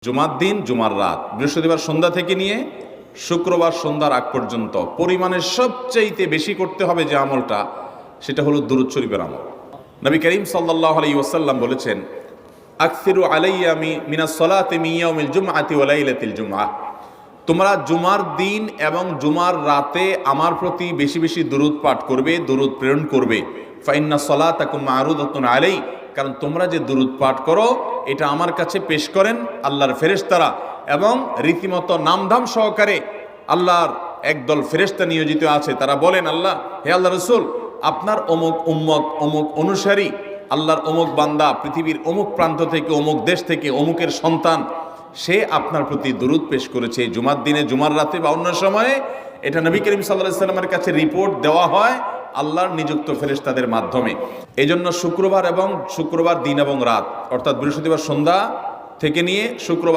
জুমার দিন, জুমার রাত, বৃহস্পতিবার সন্ধ্যা থেকে নিয়ে শুক্রবার সন্ধ্যার আগ পর্যন্ত পরিমাণের সবচাইতে বেশি করতে হবে যে আমলটা, সেটা হলো দুরূদ শরীফের আমল। নবী করিম সাল্লাল্লাহু আলাইহি ওয়াসাল্লাম বলেছেন, আকসিরু আলাইয়া মিনাস সালাতি মিন ইয়াউমিল জুমআতি ওয়া লাইলাতিল জুমআহ, তোমরা জুমার দিন এবং জুমার রাতে আমার প্রতি বেশি বেশি দুরূদ পাঠ করবে, দুরূদ প্রেরণ করবে। ফাইন্না সালাতাকুম মা'রুদাতুন আলাই, কারণ তোমরা যে দুরূদ পাঠ করো এটা আমার কাছে পেশ করেন আল্লাহর ফেরেশতারা, এবং রীতিমতো নামধাম সহকারে আল্লাহর একদল ফেরেশতা নিয়োজিত আছে। তারা বলেন, আল্লাহ, হে আল্লাহ রসুল, আপনার অমুক উম্মত, অমুক অনুসারী, আল্লাহর অমুক বান্দা পৃথিবীর অমুক প্রান্ত থেকে, অমুক দেশ থেকে, অমুকের সন্তান, সে আপনার প্রতি দুরূদ পেশ করেছে জুমার দিনে, জুমার রাতে বা অন্য সময়ে। এটা নবী করিম সাল্লাল্লাহু আলাইহি ওয়াসাল্লামের কাছে রিপোর্ট দেওয়া হয় আল্লাহর নিযুক্ত ফেরেশতাদের মাধ্যমে। এই জন্য শুক্রবার দিন এবং রাত, অর্থাৎ বৃহস্পতিবার সন্ধ্যা থেকে নিয়ে শুক্রবার